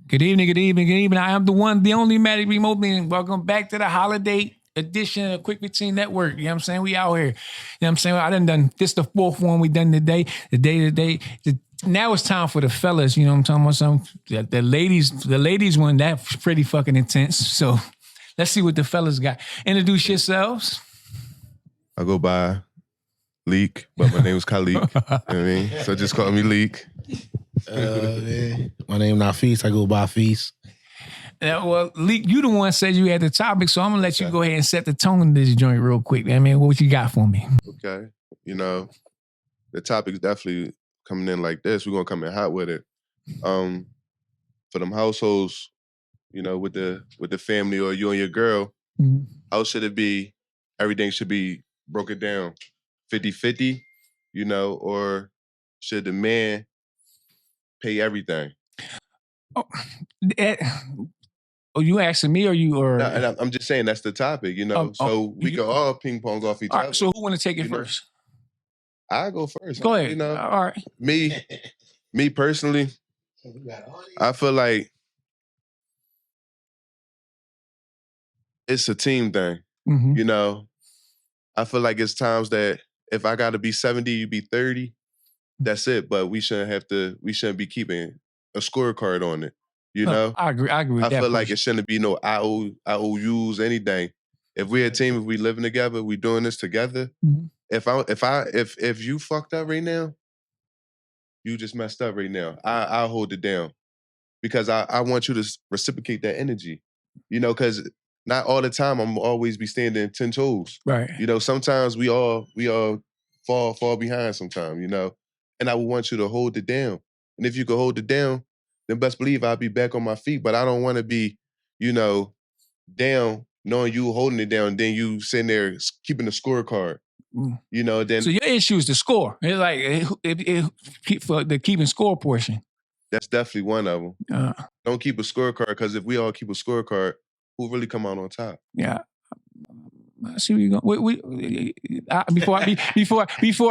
Good evening, good evening, good evening. I am the one, the only Maddie Remote Man. Welcome back to the holiday edition of Quick Routine Network. You know what I'm saying? We out here. You know what I'm saying? I done this the fourth one we done today. Now it's time for the fellas. You know what I'm talking about? The ladies one, that's pretty fucking intense. So let's see what the fellas got. Introduce yourselves. I go by Leak, but my name is Khalik. You know what I mean? So just call me Leak. My name not Feast. I go by Feast. Well, Leak, you the one said you had the topic, so I'm gonna let you go ahead and set the tone in this joint real quick. I mean, what you got for me? Okay. You know, the topic's definitely coming in like this. We're gonna come in hot with it. For them households, you know, with the family or you and your girl, how should it be? Everything should be broken down 50-50, you know, or should the man pay everything? Oh, you asking me or you or? No, and I'm just saying that's the topic, you know. So we can all ping pong off each other. So who want to take it first? I go first. Go ahead. You know, all right. Me personally, I feel like it's a team thing. Mm-hmm. You know, I feel like it's times that if I got to be 70, you be 30. That's it. But we shouldn't be keeping a scorecard on it. You know, I agree. I feel like it shouldn't be no IOUs, anything. If we're a team, if we living together, we doing this together. Mm-hmm. If you fucked up right now, you just messed up right now. I'll hold it down because I want you to reciprocate that energy. You know, because not all the time I'm always be standing 10 toes. Right. You know, sometimes we all fall behind sometimes. You know, and I would want you to hold it down. And if you could hold it down, then best believe I'll be back on my feet. But I don't want to be, you know, down, knowing you holding it down, then you sitting there keeping the scorecard. You know, then so your issue is the score. It's like for the keeping score portion. That's definitely one of them. Don't keep a scorecard because if we all keep a scorecard, who really come out on top? Yeah. I see where you going. Before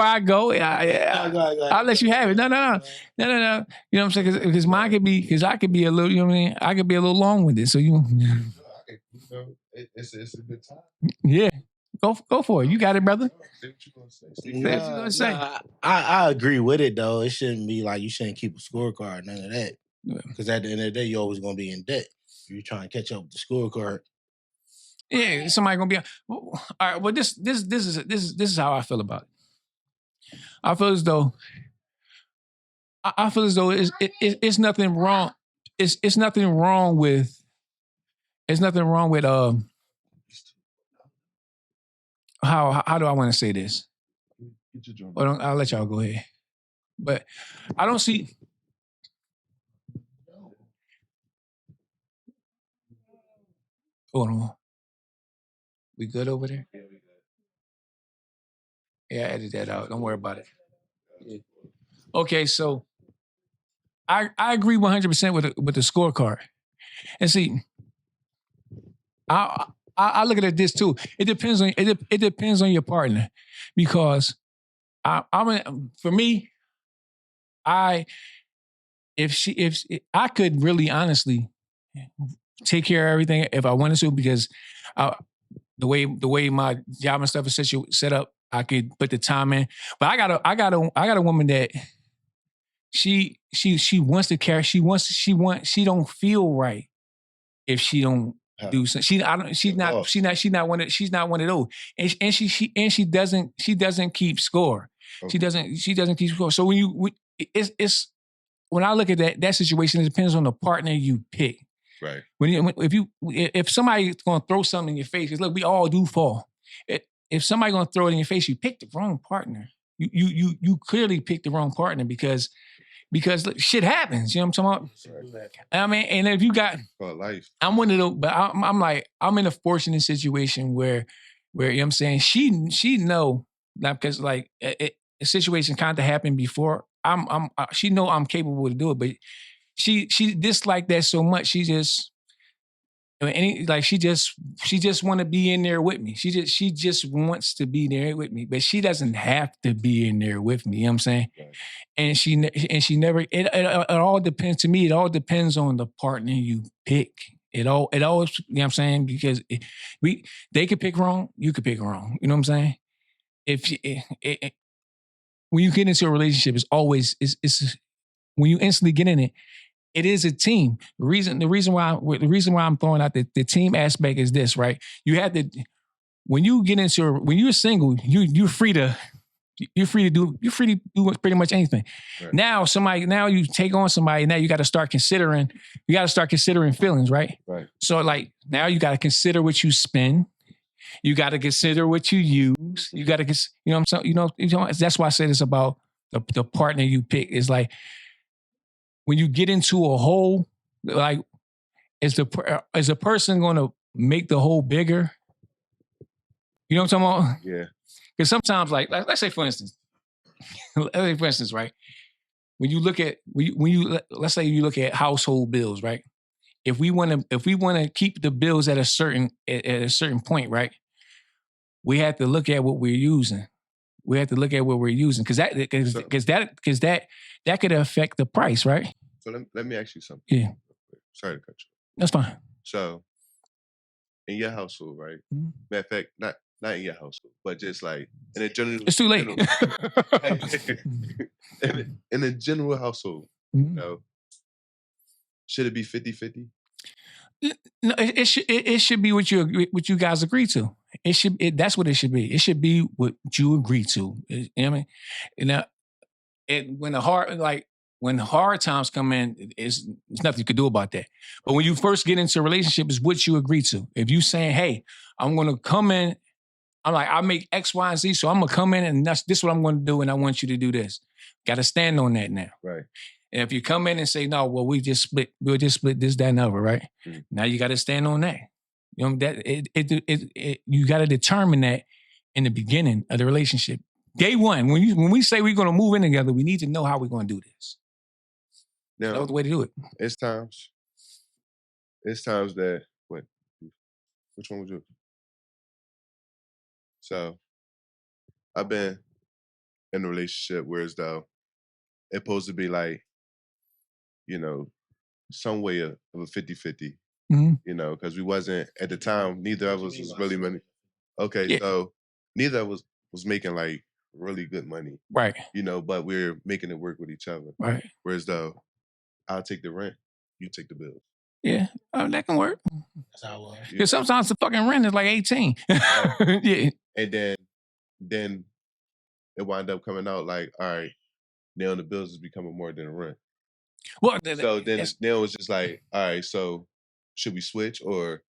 I go, I'll let you have it. No. You know what I'm saying? Because mine could be, because I could be a little, you know what I mean? I could be a little long with it. So it's a good time. Yeah. Go for it. You got it, brother. Say what you gonna say. I agree with it though. It shouldn't be like you shouldn't keep a scorecard, none of that. Because at the end of the day, you're always gonna be in debt. You're trying to catch up with the scorecard. Yeah, somebody gonna be. All right. Well, this is how I feel about it. I feel as though it's nothing wrong. It's nothing wrong with. It's nothing wrong with How do I want to say this? I'll let y'all go ahead. But I don't see. Hold on. We good over there? Yeah, we good. Yeah, I edited that out. Don't worry about it. Yeah. Okay, so I agree 100% with the scorecard. And see, I look at it this too. It depends on your partner, because for me, if I could really honestly take care of everything if I wanted to, because the way my job and stuff is set up, I could put the time in. But I got a woman that she wants to carry. She don't feel right if she don't do something. She's not one of those. And she doesn't keep score. Okay. She doesn't keep score. So when I look at that situation, it depends on the partner you pick. Right. If somebody's gonna throw something in your face, because look, we all do fall. If somebody's gonna throw it in your face, you pick the wrong partner. You clearly picked the wrong partner because look, shit happens. You know what I'm talking about? Right. I mean, and if you got life, I'm one of those, but I'm in a fortunate situation where you know what I'm saying, she know, not because like a situation kind of happened before. She know I'm capable to do it, but she disliked that so much. She just like she just want to be in there with me. She just wants to be there with me, but she doesn't have to be in there with me. You know what I'm saying? Right. And she never. It all depends to me. It all depends on the partner you pick. It always. You know what I'm saying? Because they could pick wrong. You could pick wrong. You know what I'm saying? If when you get into a relationship, it's always it's when you instantly get in it. It is a team. The reason why I'm throwing out the team aspect is this, right? You have to when you're single, you're free to do pretty much anything. Right. Now you take on somebody. Now you got to start considering feelings, right? Right. So like now you got to consider what you spend. You got to consider what you use. You got to, that's why I said it's about the partner you pick. Is like when you get into a hole, like is the person going to make the hole bigger? You know what I'm talking about? Yeah. Because sometimes, like let's say for instance, right? When you look at let's say you look at household bills, right? If we want to keep the bills at a certain point, right? We have to look at what we're using. Because that could affect the price, right? So let me ask you something. Yeah. Sorry to cut you. That's fine. So in your household, right? Mm-hmm. Matter of fact, not in your household, but just like in a general. It's too late. In a general household, mm-hmm. You know, should it be 50-50? No, it should be what you guys agree to. That's what it should be. It should be what you agree to. You know what I mean? When the hard times come in, there's nothing you could do about that. But when you first get into a relationship, it's what you agree to. If you saying, hey, I'm going to come in, I'm like, I make X, Y, and Z, so I'm going to come in and this is what I'm going to do, and I want you to do this. Got to stand on that now. Right. And if you come in and say, no, well, we'll just split this, that, and other, right? Mm-hmm. Now you got to stand on that. You know, that you got to determine that in the beginning of the relationship. Day one, when we say we're going to move in together, we need to know how we're going to do this. Now, that's the way to do it. It's times that, which one would you? So, I've been in a relationship where it's though, it's supposed to be like, you know, some way of a 50-50, mm-hmm. You know, because we wasn't, at the time, neither of us was really money. Okay, yeah. So neither of us was making like really good money. Right. You know, but we're making it work with each other. Right. Whereas though, I'll take the rent, you take the bills. Yeah, that can work. That's how it was. Because sometimes the fucking rent is like 18. Right. Yeah. And then it wind up coming out like, all right, now the bills is becoming more than the rent. Well, so then it was just like, all right, so should we switch, or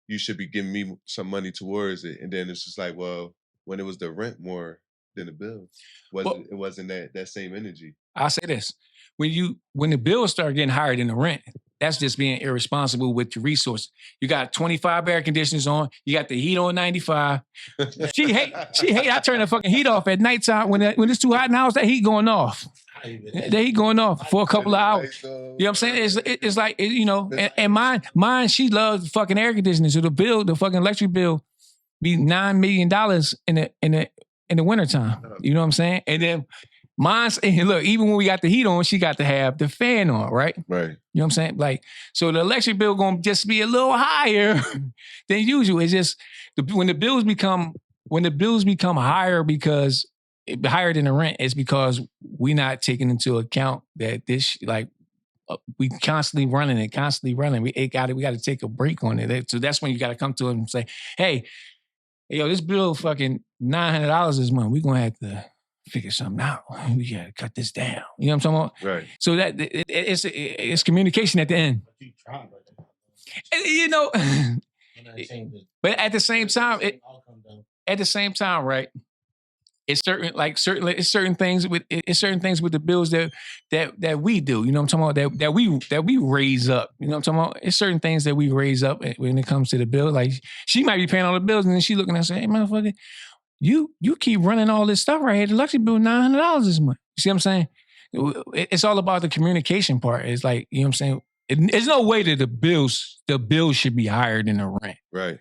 you should be giving me some money towards it? And then it's just like, well, when it was the rent more than the bills, it wasn't that same energy. I'll say this. When the bills start getting higher than the rent, that's just being irresponsible with your resources. You got 25 air conditioners on. You got the heat on 95. She hate. I turn the fucking heat off at nighttime when it's too hot in the house. That heat going off. That heat going off for a couple of hours. You know what I'm saying? It's like, you know, and mine. She loves fucking air conditioning. So the fucking electric bill be $9 million in the wintertime. You know what I'm saying? And then mine's, and look, even when we got the heat on, she got to have the fan on, right? Right. You know what I'm saying? Like, so the electric bill gonna just be a little higher than usual. It's just when the bills become higher because higher than the rent, it's because we not taking into account that this we constantly running. We got to take a break on it. So that's when you got to come to them and say, hey, yo, this bill fucking $900 this month. We're gonna have to figure something out. We gotta cut this down. You know what I'm talking about? Right. So that it's communication at the end. You know, but at the same time, right? It's certain things with the bills that we do. You know what I'm talking about? That we raise up. You know what I'm talking about? It's certain things that we raise up when it comes to the bill. Like she might be paying all the bills, and then she looking at us and say, "Hey, motherfucker, you keep running all this stuff right here. The electric bill $900 this month." You see what I'm saying? It's all about the communication part. It's like, you know what I'm saying? there's no way that the bills should be higher than the rent. Right.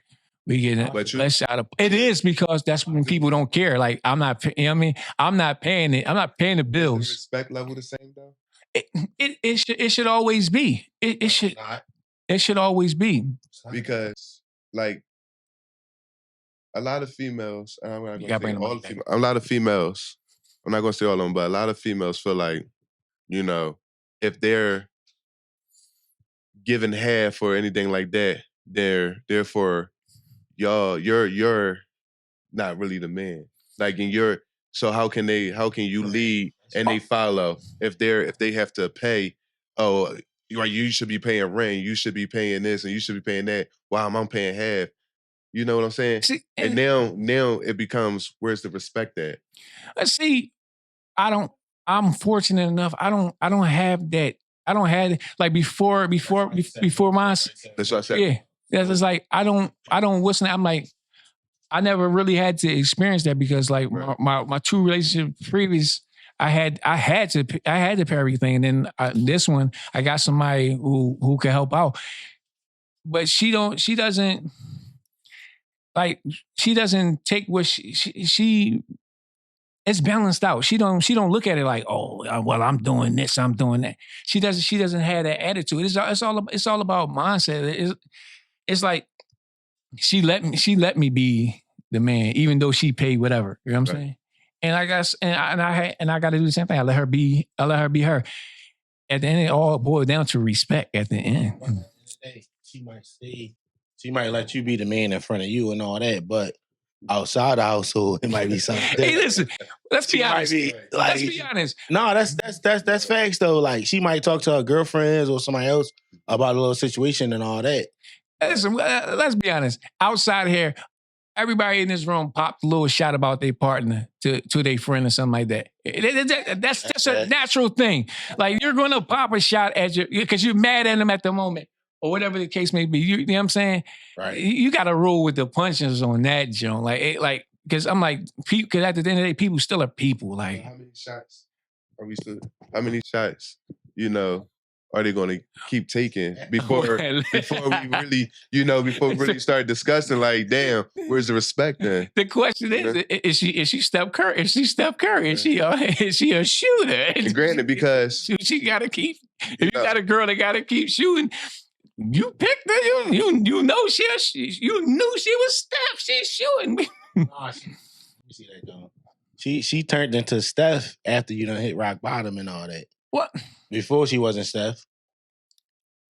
We get But you- less out of it is because that's when people don't care. Like I'm not, you know what I mean, I'm not paying it. I'm not paying the Is the bills. respect level the same though? It should always be. It should always be. Because like a lot of females, and I'm not You gonna gotta say bring them all up the females, a lot of females, I'm not gonna say all of them, but a lot of females feel like, you know, if they're given half or anything like that, therefore you're not really the man. Like so how can you lead and they follow if they have to pay, oh, you should be paying rent, you should be paying this and you should be paying that. Wow, I'm paying half. You know what I'm saying? See, and now it becomes, where's the respect at? See, I'm fortunate enough. I don't have that. I don't have like before mine. That's what I said. Yeah. It's like I don't listen. I'm like, I never really had to experience that because like Right. my two relationships previous, I had to pay everything, and then this one I got somebody who can help out, but she doesn't take what she it's balanced out. She don't look at it like, oh, well, I'm doing this, I'm doing that. She doesn't have that attitude. It's all about mindset. It's like she let me be the man, even though she paid whatever. You know what I'm saying? And I guess and I got to do the same thing. I let her be her. At the end, it all boils down to respect. At the end, she might let you be the man in front of you and all that, but outside the household, it might be something different. Hey, listen, let's be honest. Let's be honest. No, that's facts though. Like she might talk to her girlfriends or somebody else about a little situation and all that. Listen, let's be honest. Outside here, everybody in this room popped a little shot about their partner to their friend or something like that. That's a natural thing. Like you're going to pop a shot at because you're mad at them at the moment or whatever the case may be. You know what I'm saying? Right. You got to roll with the punches on that, Joan. Like because I'm like, because at the end of the day, people still are people. Like how many shots how many shots, are they going to keip taking before we really, before we really start discussing, like, damn, where's the respect then? The question is she Steph Curry? Is she Steph Curry? Is she a shooter? And granted, because she got to keep, if you got a girl that got to keep shooting, you picked her, you know you knew she was Steph. She's shooting. See that, John. She turned into Steph after you done hit rock bottom and all that. What? Before she wasn't Steph.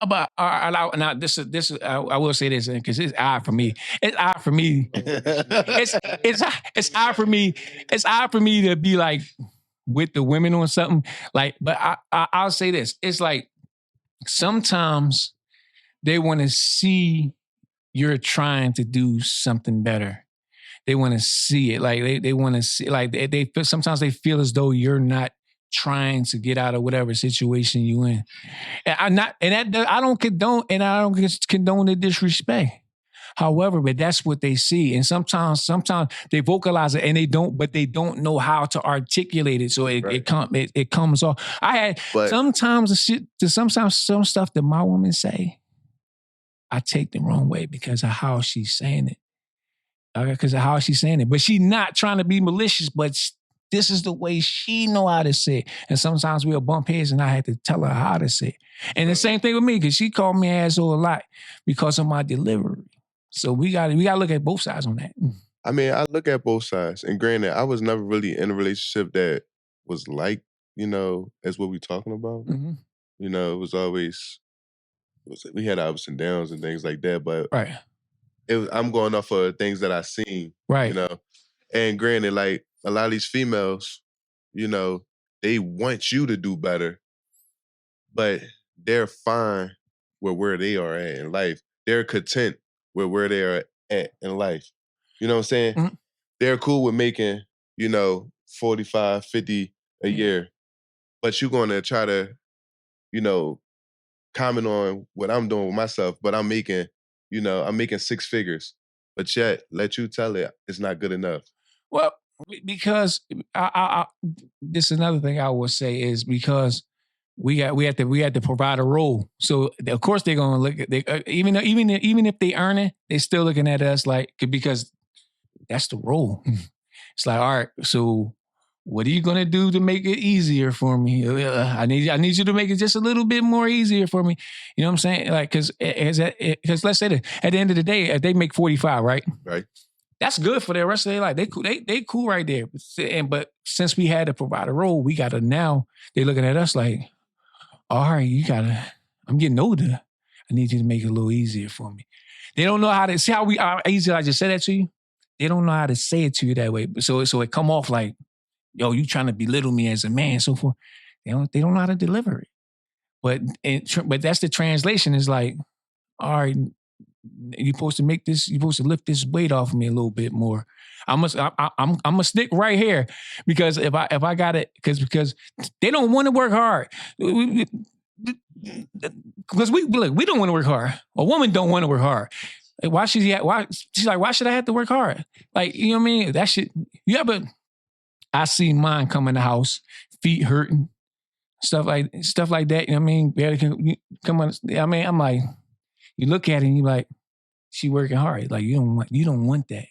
But now this is I will say this because it's odd for me. It's odd for me. It's odd for me. It's odd for me to be like with the women on something. Like, but I'll say this. It's like sometimes they want to see you're trying to do something better. They want to see it. Like they want to see. Like they feel, sometimes they feel as though you're not trying to get out of whatever situation you in. And I don't condone the disrespect. However, but that's what they see. And sometimes they vocalize it and they don't know how to articulate it. So it comes off. Sometimes some stuff that my woman say, I take the wrong way because of how she's saying it. Because of how she's saying it. But she's not trying to be malicious, but this is the way she know how to say it. And sometimes we'll bump heads and I had to tell her how to say it. And the same thing with me, because she called me asshole a lot because of my delivery. So we gotta look at both sides on that. I mean, I look at both sides. And granted, I was never really in a relationship that was like, as what we're talking about. Mm-hmm. It was always, we had ups and downs and things like that. But right. I'm going off of things that I seen. Right. And granted, like a lot of these females, they want you to do better, but they're fine with where they are at in life. They're content with where they are at in life. You know what I'm saying? Mm-hmm. They're cool with making, 45, 50 a year, but you're going to try to, comment on what I'm doing with myself, but I'm making 6 figures, but yet let you tell it it's not good enough. Well, because this is another thing I will say is because we had to provide a role. So of course they're gonna look at even if they earn it, they still looking at us like because that's the role. It's like, all right, so what are you gonna do to make it easier for me? I need you to make it just a little bit more easier for me. You know what I'm saying? Like, because let's say that at the end of the day, if they make 45, right? Right. That's good for the rest of their life. They cool right there. But since we had to provide a role, we gotta now. They looking at us like, all right, I'm getting older. I need you to make it a little easier for me. They don't know how to see how easy I just said that to you. They don't know how to say it to you that way. So it come off like, yo, you trying to belittle me as a man, and so forth. They don't know how to deliver it. But that's the translation. Is like, all right, you're supposed to lift this weight off of me a little bit more. I'm a stick right here because if I got it because they don't want to work hard. Because we don't want to work hard. A woman don't want to work hard. Like, why she's like, why should I have to work hard? Like, you know what I mean? That shit. I see mine come in the house, feet hurting, stuff like that. You know what I mean? Barely can come on. I mean, I'm like, you look at it and you like, she working hard. Like you don't want that.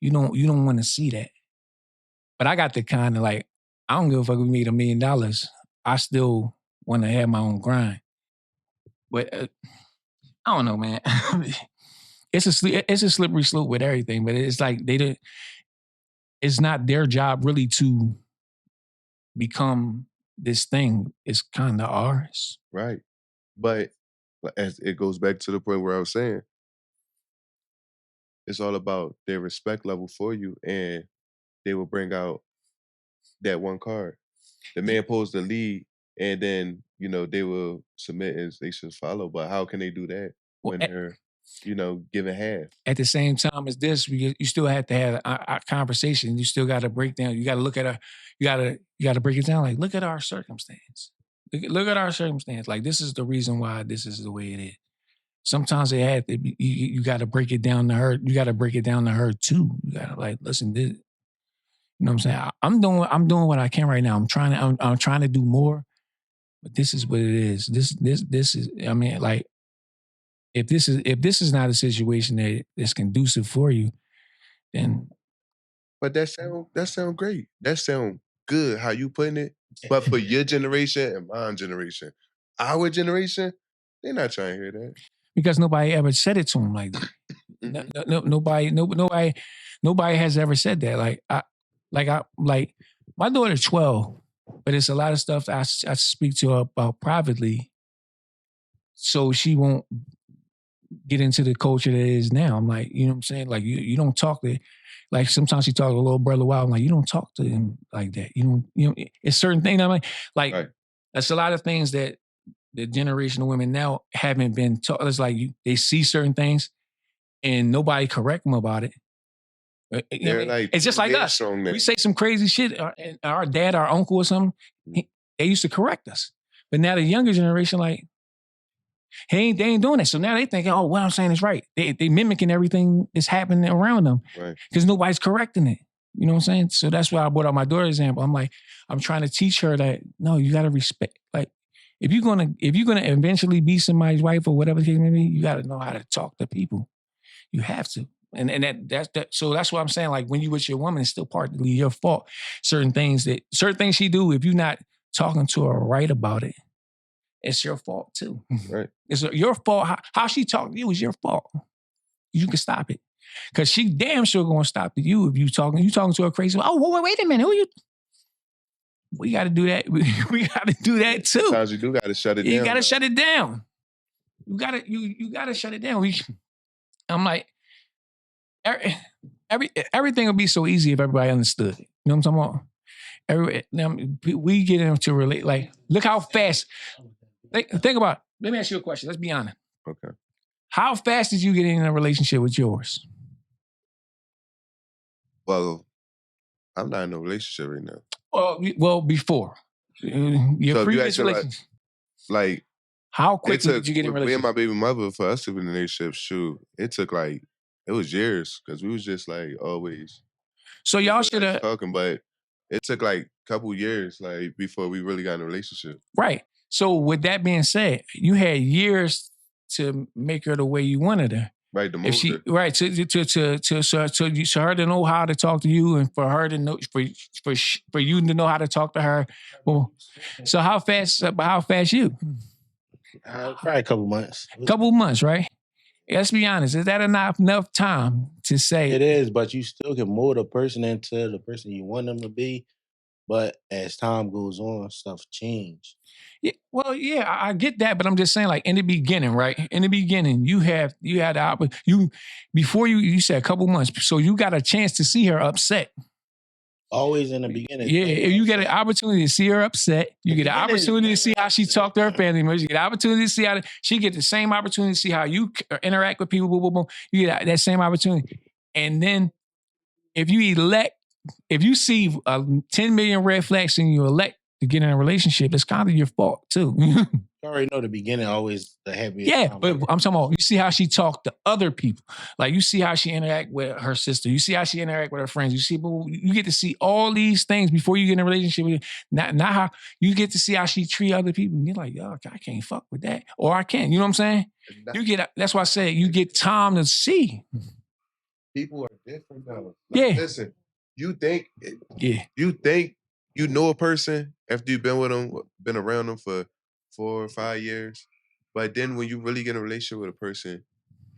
You don't want to see that. But I got the kind of like, I don't give a fuck if we made $1 million. I still want to have my own grind. But I don't know, man. It's a slippery slope with everything. But it's like it's not their job really to become this thing. It's kind of ours. Right. But as it goes back to the point where I was saying, it's all about their respect level for you, and they will bring out that one card. The man pulls the lead, and then they will submit and they should follow. But how can they do that when they're giving half? At the same time as this, you still have to have a conversation. You still got to break down. You got to look at you got to break it down. Like, look at our circumstance. Look at our circumstance. Like, this is the reason why this is the way it is. Sometimes it had to be, you got to break it down to her. You got to break it down to her too. You got to like, listen, this, you know what I'm saying? I'm doing what I can right now. I'm trying to do more, but this is what it is. This is, I mean, like, if this is not a situation that is conducive for you, then. But that sound great. That sound good. How you putting it? But for your generation and my generation, our generation, they're not trying to hear that. Because nobody ever said it to them like that. Nobody has ever said that. Like my daughter's 12, but it's a lot of stuff I speak to her about privately, so she won't get into the culture that it is now. I'm like, you know what I'm saying? Like you don't talk to, like sometimes she talk to a little brother while I'm like, you don't talk to him like that. You know, it's certain things. I'm like right. That's a lot of things that the generation of women now haven't been taught. It's like they see certain things and nobody correct them about it. Like, it's just like us. We say some crazy shit, and our dad, our uncle or something, they used to correct us. But now the younger generation, like, they ain't doing it. So now they thinking, oh, what I'm saying is right. They mimicking everything that's happening around them because nobody's correcting it. You know what I'm saying? So that's why I brought out my daughter's example. I'm like, I'm trying to teach her that, no, you got to respect. Like, if you're gonna eventually be somebody's wife or whatever the case may be, you got to know how to talk to people. You have to. And that's so that's what I'm saying. Like, when you with your woman, it's still partly your fault. Certain things she do, if you're not talking to her right about it, it's your fault too. Right. It's your fault. How she talked to you is your fault. You can stop it. Because she damn sure gonna stop to you if you talking to her crazy. Oh, wait a minute. Who you? We got to do that. We got to do that too. Sometimes you do got to shut it down. You got to shut it down. You got to shut it down. I'm like, everything would be so easy if everybody understood. You know what I'm talking about? We get into relate. Like, look how fast. Think about it. Let me ask you a question. Let's be honest. Okay. How fast did you get in a relationship with yours? Well, I'm not in a relationship right now. Well, before your previous relationship. Like, how quickly did you get in a relationship? Me and my baby mother, for us to be in a relationship, shoot, it took like, it was years because we was just like always. So y'all should have talking, but it took like a couple years like before we really got in a relationship. Right. So with that being said, you had years to make her the way you wanted her. Right, the If she mold. right so her to know how to talk to you and for her to know for you to know how to talk to her. Well, so how fast you? Probably a couple months. Couple months, right? Let's be honest. Is that enough time to say It is, but you still can mold a person into the person you want them to be. But as time goes on, stuff change. Yeah, well, yeah, I get that, but I'm just saying, like in the beginning, right? In the beginning, you had the opportunity. Before you said a couple months, so you got a chance to see her upset. Always in the beginning. Yeah, if you get an opportunity to see her upset, you get an opportunity to see how she talked to her family members. You get an opportunity to see how she get the same opportunity to see how you interact with people. Boom, boom, boom. You get that same opportunity, and then if you see 10 million red flags and you elect to get in a relationship, it's kind of your fault too. You already know the beginning always the happiest. Yeah, time. but I'm talking about you see how she talked to other people. Like you see how she interact with her sister. You see how she interact with her friends. You get to see all these things before you get in a relationship with her. Not how you get to see how she treat other people. And you're like, yo, I can't fuck with that. Or I can. You know what I'm saying? That's why I said you get time to see. People are different though. Like, Yeah. Listen, you think Yeah. you know a person after you've been with them, been around them for 4 or 5 years, but then when you really get in a relationship with a person,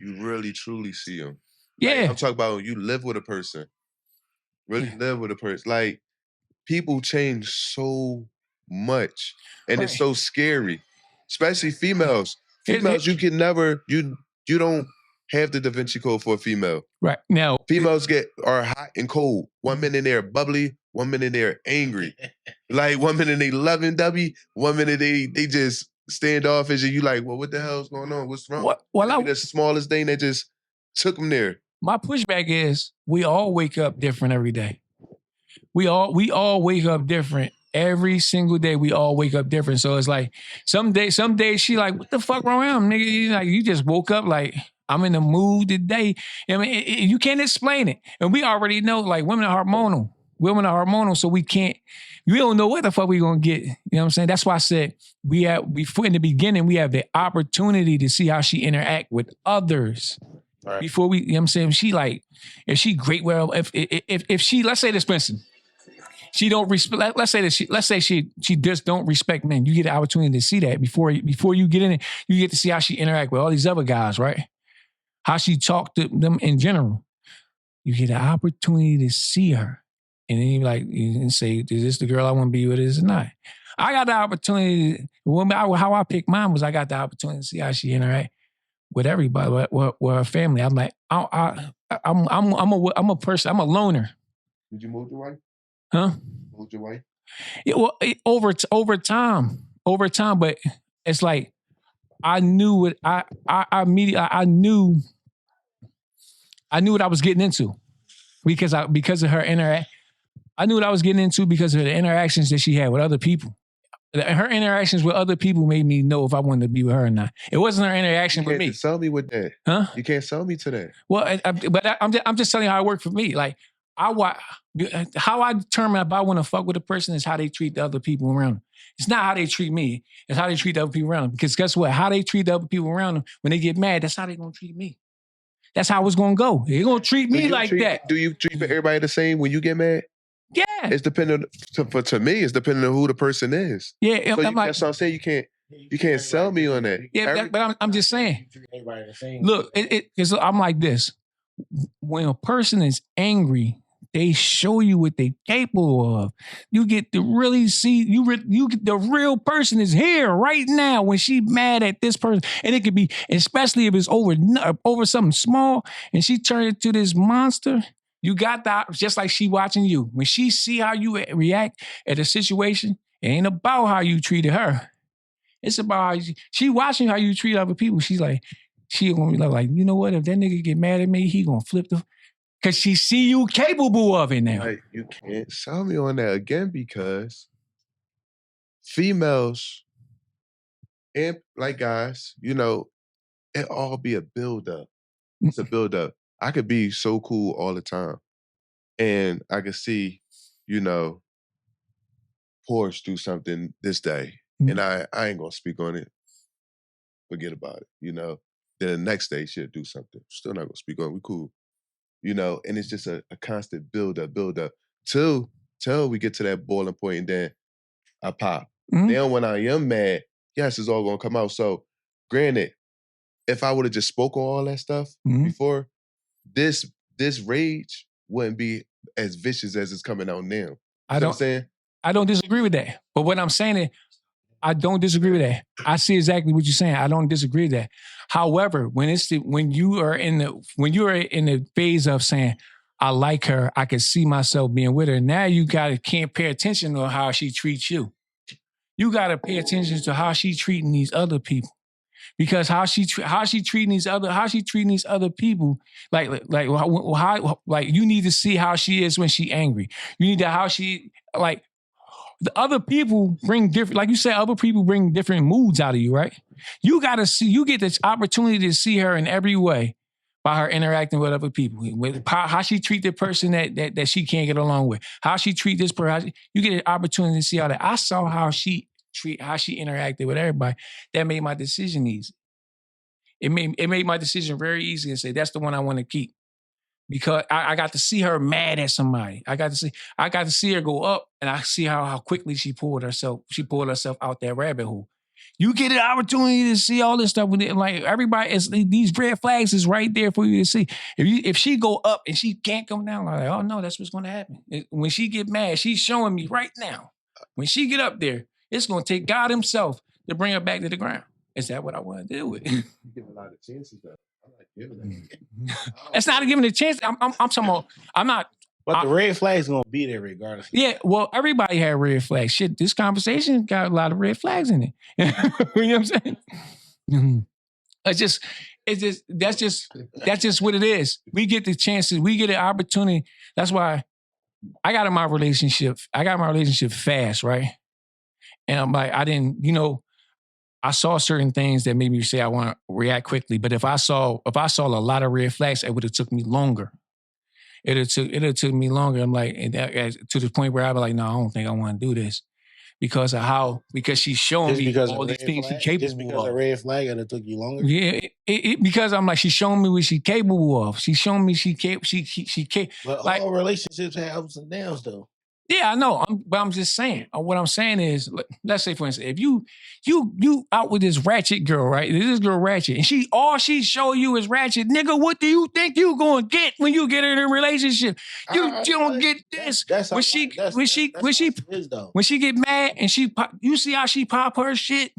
you really truly see them. Yeah. Like, I'm talking about you live with a person, really live with a person. Like people change so much, and it's so scary, especially females. Females, you can never you don't have the Da Vinci Code for a female. Right. Now, females are hot and cold. 1 minute they're bubbly, 1 minute they're angry. Like 1 minute they loving W, 1 minute they just standoffish, and you like, well, what the hell's going on? What's wrong? Well, the smallest thing that just took them there. My pushback is we all wake up different every day. We all wake up different. Every single day we all wake up different. So it's like some days she like, what the fuck wrong with him, nigga? Like you just woke up like I'm in the mood today. I mean, you can't explain it. And we already know like women are hormonal. Women are hormonal, so we don't know what the fuck we gonna get. You know what I'm saying? That's why I said before in the beginning, we have the opportunity to see how she interact with others. Right. Before we, you know what I'm saying? If she great well, if she, let's say this, for instance, she don't respect. Let's say she just don't respect men. You get the opportunity to see that before you get in it. You get to see how she interact with all these other guys, right? How she talk to them in general. You get the opportunity to see her, and then you say, "Is this the girl I want to be with? Is it not?" I got the opportunity. How I picked mine was I got the opportunity to see how she interact with everybody, with her family. I'm like, I'm a person. I'm a loner. Did you move your wife? Huh? Moved your wife? Yeah, well, over time, but it's like I knew what I immediately I knew what I was getting into because of her interact. I knew what I was getting into because of the interactions that she had with other people. Her interactions with other people made me know if I wanted to be with her or not. It wasn't her interaction with me. You can't sell me with that. Huh? You can't sell me to that. Well, I'm just telling you how it worked for me. Like how I determine if I want to fuck with a person is how they treat the other people around them. It's not how they treat me. It's how they treat the other people around them. Because guess what? How they treat the other people around them, when they get mad, that's how they're going to treat me. That's how it's going to go. They're going to treat me like that. Do you treat everybody the same when you get mad? Yeah. It's dependent, to me, it's depending on who the person is. Yeah. So that's what I'm saying. You can't sell me on that. Yeah, but I'm just saying. Look, because I'm like this. When a person is angry, they show you what they're capable of. You get to really see, you get the real person is here right now when she mad at this person. And it could be, especially if it's over something small and she turned into this monster. You got that, just like she watching you. When she see how you react at a situation, it ain't about how you treated her. It's about how she watching how you treat other people. She's like, she gonna be like, you know what? If that nigga get mad at me, he gonna flip because she see you capable of it now. Like, you can't sell me on that again because females and like guys, it all be a build-up. It's a build-up. I could be so cool all the time. And I could see, Porsche do something this day. and I ain't gonna speak on it. Forget about it, you know. Then the next day she'll do something. Still not gonna speak on it. We cool. You know, and it's just a constant build up till we get to that boiling point, and then I pop. Then when I am mad, yes, it's all gonna come out. So granted, if I would have just spoken all that stuff before, this rage wouldn't be as vicious as it's coming out now. You know what I'm saying? I don't disagree with that. But what I'm saying is, I don't disagree with that. I see exactly what you're saying. I don't disagree with that. However, when you are in the phase of saying, I like her, I can see myself being with her, now you can't pay attention to how she treats you. You gotta pay attention to how she treating these other people. Because how she treating these other people, like you need to see how she is when she angry. You need to how she like the other people bring different, like you said, other people bring different moods out of you, right? You get this opportunity to see her in every way by her interacting with other people, with how she treat the person that she can't get along with, how she treat this person. You get an opportunity to see all that. I saw how she interacted with everybody. That made my decision easy. It made my decision very easy and say, that's the one I want to keep. Because I got to see her mad at somebody. I got to see her go up, and I see how quickly she pulled herself out that rabbit hole. You get an opportunity to see all this stuff with it. Like everybody is, these red flags is right there for you to see. If she go up and she can't come down, I'm like, oh no, that's what's gonna happen. When she get mad, she's showing me right now. When she get up there, it's gonna take God himself to bring her back to the ground. Is that what I want to deal with? You give a lot of chances though. I'm not giving that. It's not giving a chance. I'm talking about, I'm not. But the red flag's gonna be there regardless. Yeah, well, everybody had red flags. Shit, this conversation got a lot of red flags in it. You know what I'm saying? That's just what it is. We get the chances, we get the opportunity. That's why I got my relationship fast, right? And I'm like, I saw certain things that made me say I want to react quickly. But if I saw a lot of red flags, it would have took me longer. It took me longer. I'm like, to the point where I'm like, no, I don't think I want to do this because she's showing me all these things she's capable of. Just because a red flag, it took you longer. Yeah, because I'm like, she's showing me what she's capable of. She's showing me she But like, all relationships have ups and downs, though. Yeah, I know. But I'm just saying. What I'm saying is, let's say, for instance, if you out with this ratchet girl, right? This girl ratchet, and all she show you is ratchet, nigga. What do you think you gonna get when you get in a relationship? You don't get this. When she get mad and you see how she pop her shit.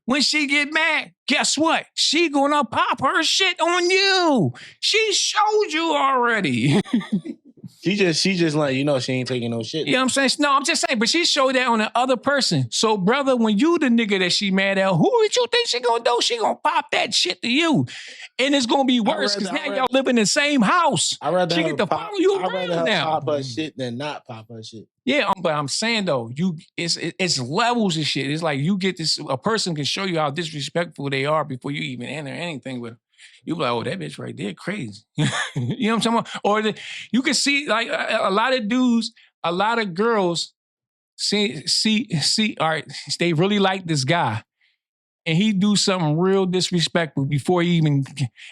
When she get mad, guess what? She gonna pop her shit on you. She showed you already. She just like, she ain't taking no shit. You know what I'm saying? No, I'm just saying, but she showed that on the other person. So, brother, when you the nigga that she mad at, who did you think she gonna do? She gonna pop that shit to you. And it's gonna be worse because now y'all live in the same house. She get to follow you around now. Pop her shit than not pop her shit. Yeah, but I'm saying though, it's levels of shit. It's like you get this, a person can show you how disrespectful they are before you even enter anything with them. You be like, oh, that bitch right there, crazy. You know what I'm talking about? Or you can see like a lot of dudes, a lot of girls see, all right, they really like this guy. And he do something real disrespectful before he even,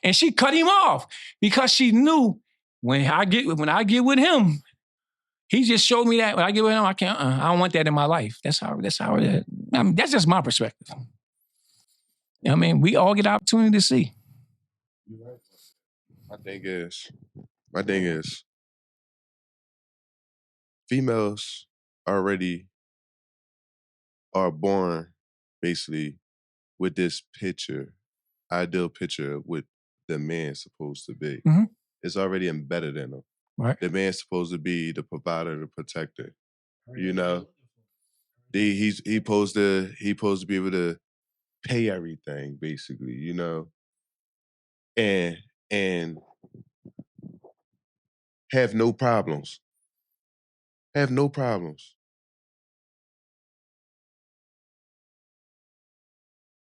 and she cut him off because she knew when I get with him, he just showed me that when I get with him, I can't, I don't want that in my life. That's how it is. I mean, that's just my perspective. You know what I mean? We all get opportunity to see. My thing is, females already are born basically with this ideal picture of what the man's supposed to be. Mm-hmm. It's already embedded in them. Right. The man's supposed to be the provider, the protector. You know, he's supposed to be able to pay everything, basically. You know, and have no problems.